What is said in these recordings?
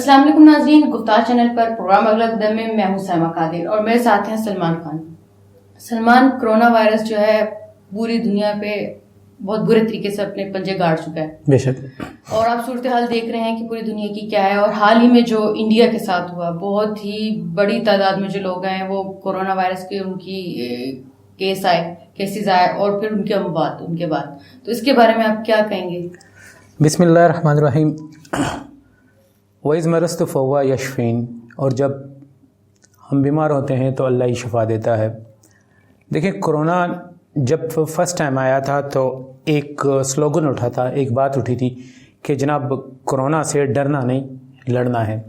السلام علیکم ناظرین، گفتار چینل پر پروگرام اگلا قدم میں میں ہوں سائمہ قادر اور میرے ساتھ ہیں سلمان خان۔ سلمان، کرونا وائرس جو ہے پوری دنیا پہ بہت برے طریقے سے اپنے پنجے گاڑ چکا ہے، بے شک، اور آپ صورتحال دیکھ رہے ہیں کہ پوری دنیا کی کیا ہے۔ اور حال ہی میں جو انڈیا کے ساتھ ہوا، بہت ہی بڑی تعداد میں جو لوگ ہیں وہ کورونا وائرس کے ان کی کیسز آئے اور پھر ان کے بعد تو اس کے بارے میں آپ کیا کہیں گے؟ بسم اللہ الرحمن الرحیم۔ وَإِذْ مَرَضْتُ فَهُوَ يَشْفِينِ، اور جب ہم بیمار ہوتے ہیں تو اللہ ہی شفا دیتا ہے۔ دیکھیں، کرونا جب فرسٹ ٹائم آیا تھا تو ایک سلوگن اٹھا تھا، ایک بات اٹھی تھی کہ جناب کرونا سے ڈرنا نہیں، لڑنا ہے۔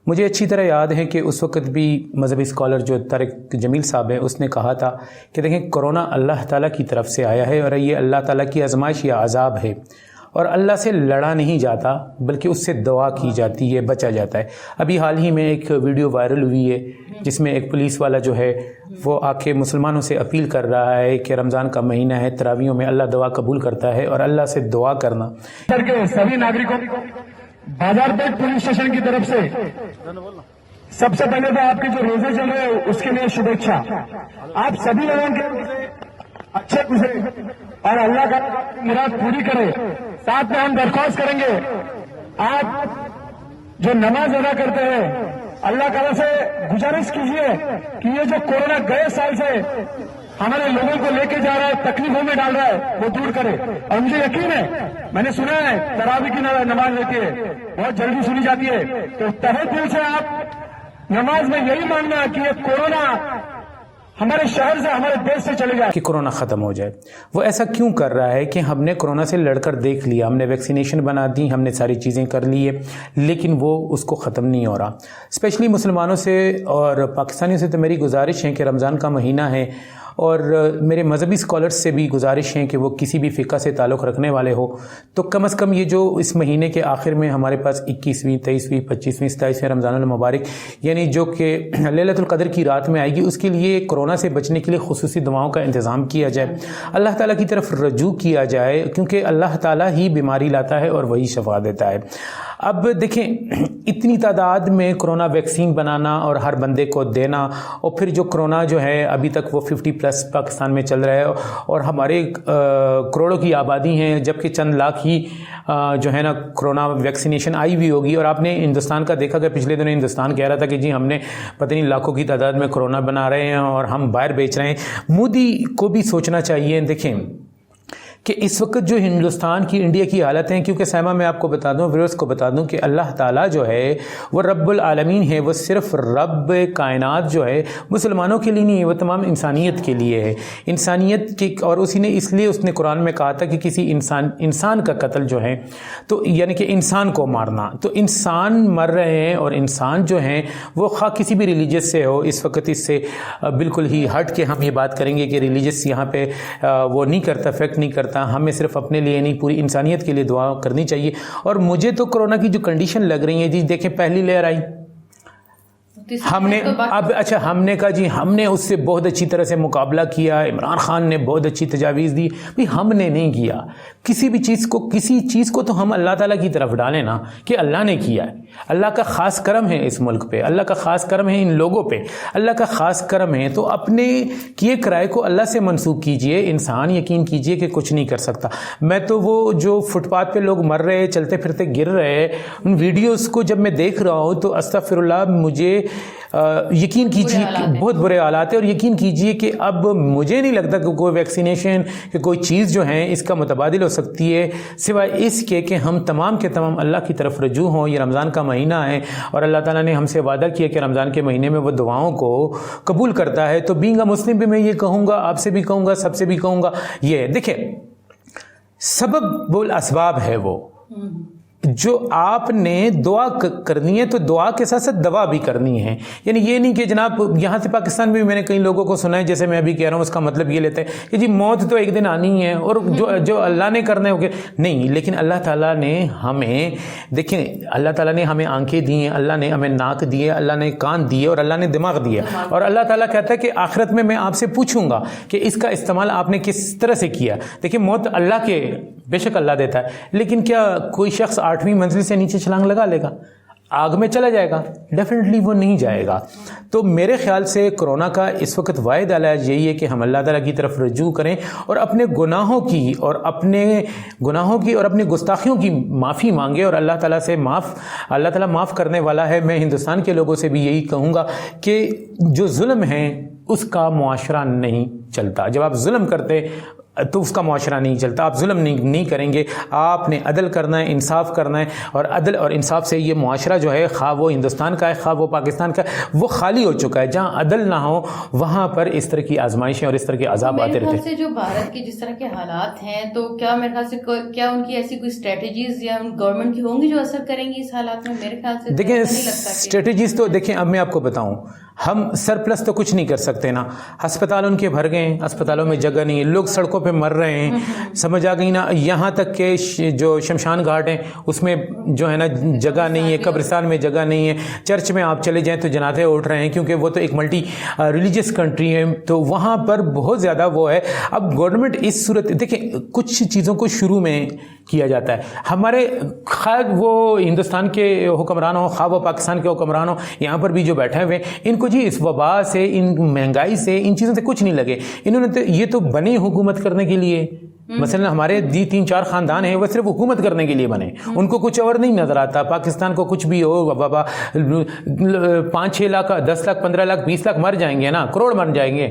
مجھے اچھی طرح یاد ہے کہ اس وقت بھی مذہبی اسکالر جو طارق جمیل صاحب ہیں، اس نے کہا تھا کہ دیکھیں کرونا اللہ تعالیٰ کی طرف سے آیا ہے اور یہ اللہ تعالیٰ کی آزمائش یا عذاب ہے، اور اللہ سے لڑا نہیں جاتا بلکہ اس سے دعا کی جاتی ہے، بچا جاتا ہے۔ ابھی حال ہی میں ایک ویڈیو وائرل ہوئی ہے جس میں ایک پولیس والا جو ہے وہ آ کے مسلمانوں سے اپیل کر رہا ہے کہ رمضان کا مہینہ ہے، تراویحوں میں اللہ دعا قبول کرتا ہے اور اللہ سے دعا کرنا۔ سبھی ناگرکوں بازار پیٹ پولیس اسٹیشن کی طرف سے سب سے پہلے تو آپ کے جو روزے چل رہے ہیں اس کے لیے شبھیچھا۔ آپ سبھی لوگوں کے اچھے گزرے اور اللہ کا مراد پوری کرے۔ ساتھ میں ہم درخواست کریں گے، آپ جو نماز ادا کرتے ہیں اللہ تعالیٰ سے گزارش کیجیے کہ یہ جو کورونا گئے سال سے ہمارے لوگوں کو لے کے جا رہا ہے، تکلیفوں میں ڈال رہا ہے، وہ دور کرے۔ اور مجھے یقین ہے، میں نے سنا ہے تراویح کی نماز ہوتی ہے، بہت جلدی سنی جاتی ہے، تو تہہ دل سے آپ نماز میں یہی مانگنا ہے کہ یہ کورونا ہمارے شہر سے، ہمارے دیش سے چلے جائے، کہ کورونا ختم ہو جائے۔ وہ ایسا کیوں کر رہا ہے کہ ہم نے کورونا سے لڑ کر دیکھ لیا، ہم نے ویکسینیشن بنا دی، ہم نے ساری چیزیں کر لی ہے، لیکن وہ اس کو ختم نہیں ہو رہا۔ اسپیشلی مسلمانوں سے اور پاکستانیوں سے تو میری گزارش ہے کہ رمضان کا مہینہ ہے، اور میرے مذہبی اسکالرس سے بھی گزارش ہے کہ وہ کسی بھی فقہ سے تعلق رکھنے والے ہو تو کم از کم یہ جو اس مہینے کے آخر میں ہمارے پاس 21ویں 23ویں 25ویں 27ویں رمضان المبارک یعنی جو کہ لیلۃ القدر کی رات میں آئے گی، اس کے لیے کورونا سے بچنے کے لیے خصوصی دعاؤں کا انتظام کیا جائے، اللہ تعالیٰ کی طرف رجوع کیا جائے، کیونکہ اللہ تعالیٰ ہی بیماری لاتا ہے اور وہی شفا دیتا ہے۔ اب دیکھیں، اتنی تعداد میں کرونا ویکسین بنانا اور ہر بندے کو دینا، اور پھر جو کرونا جو ہے ابھی تک وہ 50+ پاکستان میں چل رہا ہے، اور ہمارے کروڑوں کی آبادی ہیں، جبکہ چند لاکھ ہی جو ہے نا کرونا ویکسینیشن آئی ہوئی ہوگی۔ اور آپ نے ہندوستان کا دیکھا کہ پچھلے دنوں ہندوستان کہہ رہا تھا کہ جی ہم نے پتہ نہیں لاکھوں کی تعداد میں کرونا بنا رہے ہیں اور ہم باہر بیچ رہے ہیں۔ مودی کو بھی سوچنا چاہیے، دیکھیں کہ اس وقت جو ہندوستان کی، انڈیا کی حالت ہے، کیونکہ سائمہ میں آپ کو بتا دوں، ویورز کو بتا دوں کہ اللہ تعالیٰ جو ہے وہ رب العالمین ہے، وہ صرف رب کائنات جو ہے مسلمانوں کے لیے نہیں ہے، وہ تمام انسانیت کے لیے ہے، انسانیت کی۔ اور اسی نے اس لیے اس نے قرآن میں کہا تھا کہ کسی انسان کا قتل جو ہے تو یعنی کہ انسان کو مارنا، تو انسان مر رہے ہیں، اور انسان جو ہیں وہ خواہ کسی بھی ریلیجس سے ہو۔ اس وقت اس سے بالکل ہی ہٹ کے ہم یہ بات کریں گے کہ ریلیجس یہاں پہ وہ نہیں کرتا، افیکٹ نہیں کرتا، ہمیں صرف اپنے لیے نہیں پوری انسانیت کے لیے دعا کرنی چاہیے۔ اور مجھے تو کورونا کی جو کنڈیشن لگ رہی ہے جی، دیکھیں پہلی لہر آئی، ہم نے ہم نے کہا جی ہم نے اس سے بہت اچھی طرح سے مقابلہ کیا، عمران خان نے بہت اچھی تجاویز دی، بھی ہم نے نہیں کیا کسی بھی چیز کو تو ہم اللہ تعالیٰ کی طرف ڈالیں نا کہ اللہ نے کیا ہے۔ اللہ کا خاص کرم ہے اس ملک پہ، اللہ کا خاص کرم ہے ان لوگوں پہ، اللہ کا خاص کرم ہے، تو اپنے کیے کرائے کو اللہ سے منسوخ کیجئے۔ انسان یقین کیجئے کہ کچھ نہیں کر سکتا۔ میں تو وہ جو فٹ پاتھ پہ لوگ مر رہے، چلتے پھرتے گر رہے، ان ویڈیوز کو جب میں دیکھ رہا ہوں تو استغفر اللہ، مجھے یقین کیجیے کہ بہت برے حالات ہیں، اور یقین کیجیے کہ اب مجھے نہیں لگتا کہ کوئی ویکسینیشن کہ کوئی چیز جو ہے اس کا متبادل ہو سکتی ہے، سوائے اس کے کہ ہم تمام کے تمام اللہ کی طرف رجوع ہوں۔ یہ رمضان کا مہینہ ہے اور اللہ تعالیٰ نے ہم سے وعدہ کیا کہ رمضان کے مہینے میں وہ دعاؤں کو قبول کرتا ہے۔ تو بینگ اے مسلم بھی میں یہ کہوں گا، آپ سے بھی کہوں گا، سب سے بھی کہوں گا، یہ دیکھیں سبب بول اسباب ہے، وہ جو آپ نے دعا کرنی ہے تو دعا کے ساتھ ساتھ دوا بھی کرنی ہے۔ یعنی یہ نہیں کہ جناب یہاں سے پاکستان میں بھی میں نے کئی لوگوں کو سنا ہے، جیسے میں ابھی کہہ رہا ہوں، اس کا مطلب یہ لیتے ہیں کہ جی موت تو ایک دن آنی ہے اور جو اللہ نے کرنا ہے وہ نہیں، لیکن اللہ تعالیٰ نے ہمیں، دیکھیں اللہ تعالیٰ نے ہمیں آنکھیں دی ہیں، اللہ نے ہمیں ناک دیے، اللہ نے کان دیے، اور اللہ نے دماغ دیا، اور اللہ تعالیٰ کہتا ہے کہ آخرت میں آپ سے پوچھوں گا کہ اس کا استعمال آپ نے کس طرح سے کیا۔ دیکھیں موت اللہ کے، بے شک اللہ دیتا ہے، لیکن کیا کوئی شخص 8ویں منزل سے نیچے چھلانگ لگا لے گا؟ آگ میں چلا جائے گا؟ ڈیفینیٹلی وہ نہیں جائے گا. تو میرے خیال سے کرونا کا اس وقت واحد علاج یہی ہے کہ ہم اللہ تعالیٰ کی طرف رجوع کریں اور اپنے گناہوں کی اور اپنی گستاخیوں کی معافی مانگیں, اور اللہ تعالیٰ سے اللہ تعالیٰ معاف کرنے والا ہے. میں ہندوستان کے لوگوں سے بھی یہی کہوں گا کہ جو ظلم ہے اس کا معاشرہ نہیں چلتا. جب آپ ظلم کرتے تو اس کا معاشرہ نہیں چلتا. آپ ظلم نہیں کریں گے, آپ نے عدل کرنا ہے, انصاف کرنا ہے, اور عدل اور انصاف سے یہ معاشرہ جو ہے, خواہ وہ ہندوستان کا ہے خواہ وہ پاکستان کا ہے, وہ خالی ہو چکا ہے. جہاں عدل نہ ہو وہاں پر اس طرح کی آزمائشیں اور اس طرح کے عذاب آتے رہتے ہیں. میرے خیال سے جو بھارت کے جس طرح کے حالات ہیں, تو کیا میرے خیال سے کیا ان کی ایسی کوئی اسٹریٹجیز یا گورنمنٹ کی ہوں گی جو اثر کریں گی اس حالات میں؟ میرے خیال سے دیکھیں اسٹریٹجیز تو دیکھیں, اب میں آپ کو بتاؤں, ہم سرپلس تو کچھ نہیں کر سکتے نا. ہسپتال ان کے بھر گئے ہیں, ہسپتالوں میں جگہ نہیں ہے, لوگ سڑکوں پہ مر رہے ہیں, سمجھ آ گئی نا. یہاں تک کہ جو شمشان گھاٹ ہیں اس میں جو ہے نا جگہ نہیں ہے, قبرستان میں جگہ نہیں ہے, چرچ میں آپ چلے جائیں تو جنازے اٹھ رہے ہیں, کیونکہ وہ تو ایک ملٹی ریلیجیس کنٹری ہے, تو وہاں پر بہت زیادہ وہ ہے. اب گورنمنٹ اس صورت, دیکھیں کچھ چیزوں کو شروع میں کیا جاتا ہے. ہمارے خواہ وہ ہندوستان کے حکمران ہوں خواہ وہ پاکستان کے حکمران ہوں, یہاں پر بھی جو بیٹھے ہوئے ان کو جی اس وبا سے, ان مہنگائی سے, ان چیزوں سے کچھ نہیں لگے. انہوں نے تو یہ تو بنے حکومت کرنے کے لیے. مثلا ہمارے 3-4 خاندان ہیں وہ صرف حکومت کرنے کے لیے بنے, ان کو کچھ اور نہیں نظر آتا. پاکستان کو کچھ بھی ہو بابا 5-6 لاکھ 10 لاکھ 15 لاکھ 20 لاکھ مر جائیں گے نا, کروڑ مر جائیں گے,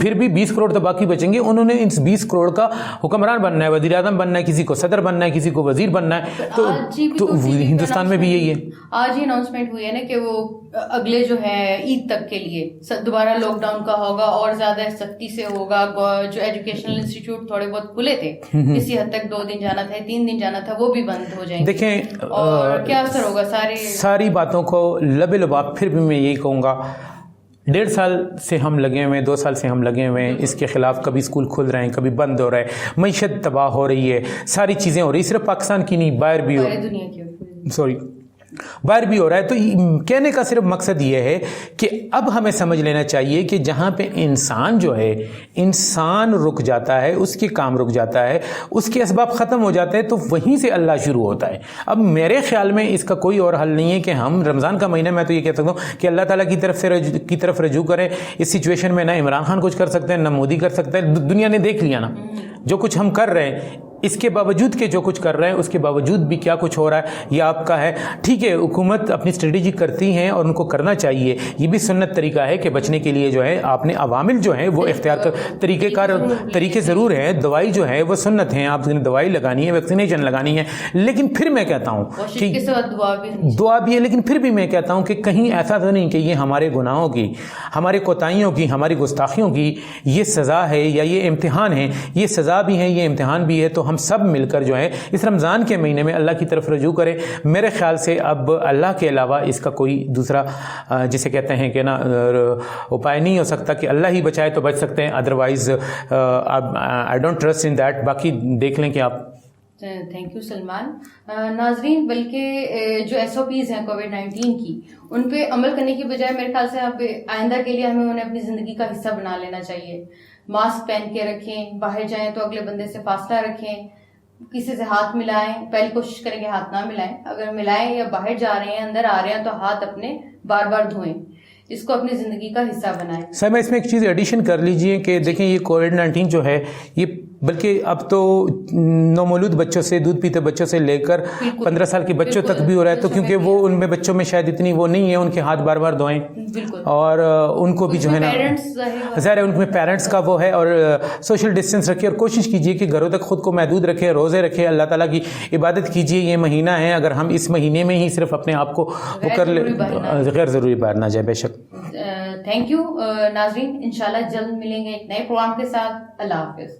پھر بھی 20 کروڑ تو باقی بچیں گے. انہوں نے ان 20 کروڑ کا حکمران بننا ہے, وزیر اعظم بننا ہے, کسی کو صدر بننا ہے, کسی کو وزیر بننا ہے. تو ہندوستان میں بھی یہی ہے. آج ہی اناؤنسمنٹ ہوئی ہے نا کہ وہ اگلے جو ہے عید تک کے لیے دوبارہ لاک ڈاؤن کا ہوگا اور زیادہ سختی سے ہوگا. جو ایجوکیشنل انسٹیٹیوٹ تھوڑے بہت کھلے تھے, کسی حد تک 2 دن جانا تھا, 3 دن جانا تھا, وہ بھی بند ہو جائیں گے. دیکھیں اور کیا اثر ہوگا ساری باتوں کو لباب. پھر بھی میں یہی کہوں گا, 1.5 سال سے ہم لگے ہوئے ہیں, 2 سال سے ہم لگے ہوئے ہیں اس کے خلاف. کبھی اسکول کھل رہے ہیں, کبھی بند ہو رہے ہیں, معیشت تباہ ہو رہی ہے, ساری چیزیں ہو رہی, صرف پاکستان کی نہیں باہر بھی باہر بھی ہو رہا ہے. تو کہنے کا صرف مقصد یہ ہے کہ اب ہمیں سمجھ لینا چاہیے کہ جہاں پہ انسان جو ہے, انسان رک جاتا ہے, اس کے کام رک جاتا ہے, اس کے اسباب ختم ہو جاتے ہیں, تو وہیں سے اللہ شروع ہوتا ہے. اب میرے خیال میں اس کا کوئی اور حل نہیں ہے کہ ہم رمضان کا مہینہ, میں تو یہ کہہ سکتا ہوں کہ اللہ تعالیٰ کی طرف رجوع کریں. اس سچویشن میں نہ عمران خان کچھ کر سکتے ہیں, نہ مودی کر سکتے ہیں. دنیا نے دیکھ لیا نا جو کچھ ہم کر رہے ہیں, اس کے باوجود کہ جو کچھ کر رہے ہیں اس کے باوجود بھی کیا کچھ ہو رہا ہے یہ آپ کا ہے. ٹھیک ہے, حکومت اپنی اسٹریٹجی کرتی ہیں اور ان کو کرنا چاہیے, یہ بھی سنت طریقہ ہے کہ بچنے کے لیے جو ہے آپ نے عوامل جو ہیں وہ اختیار کر طریقے ضرور ہیں. دوائی جو ہے وہ سنت ہیں, آپ نے دوائی لگانی ہے, ویکسینیشن لگانی ہے. لیکن پھر میں کہتا ہوں کہ دعا بھی ہے, لیکن پھر بھی میں کہتا ہوں کہ کہیں ایسا تو نہیں کہ یہ ہمارے گناہوں کی, ہمارے کوتاہیوں کی, ہماری گستاخیوں کی یہ سزا ہے یا یہ امتحان ہے. یہ سزا بھی ہے, یہ امتحان بھی ہے. تو ہم سب مل کر جو ہے اس رمضان کے مہینے میں اللہ کی طرف رجوع کریں. میرے خیال سے اب اللہ کے علاوہ اس کا کوئی دوسرا جسے کہتے ہیں کہ نا اپائے نہیں ہو سکتا کہ اللہ ہی بچائے تو بچ سکتے ہیں, otherwise I don't trust in that. باقی دیکھ لیں کہ آپ. Thank you Salman. ناظرین, بلکہ جو SOPs ہیں کووڈ-19 کی, ان پہ عمل کرنے کی بجائے میرے خیال سے اب آئندہ کے لیے ہمیں انہیں اپنی زندگی کا حصہ بنا لینا چاہیے. ماسک پہن کے رکھیں, باہر جائیں تو اگلے بندے سے فاصلہ رکھیں, کسی سے ہاتھ ملائیں, پہلی کوشش کریں کہ ہاتھ نہ ملائیں, اگر ملائیں یا باہر جا رہے ہیں اندر آ رہے ہیں تو ہاتھ اپنے بار بار دھوئیں. اس کو اپنی زندگی کا حصہ بنائیں. سر میں اس میں ایک چیز ایڈیشن کر لیجئے کہ دیکھیں یہ کووڈ-19 جو ہے یہ بلکہ اب تو نومولود بچوں سے, دودھ پیتے بچوں سے لے کر 15 سال کے بچوں تک بھی ہو رہا ہے. تو کیونکہ وہ ان میں بچوں میں شاید اتنی وہ نہیں ہے, ان کے ہاتھ بار بار دھوئیں, اور ان کو بھی جو ہے نا ظاہر ہے ان میں پیرنٹس کا وہ ہے, اور سوشل ڈسٹینس رکھیں, اور کوشش کیجئے کہ گھروں تک خود کو محدود رکھیں, روزے رکھیں, اللہ تعالیٰ کی عبادت کیجئے. یہ مہینہ ہے, اگر ہم اس مہینے میں ہی صرف اپنے آپ کو وہ کر لیں, غیر ضروری باہر نہ جائے. بے شک. تھینک یو ناظرین, انشاءاللہ جلد ملیں گے ایک نئے پروگرام کے ساتھ. اللہ حافظ.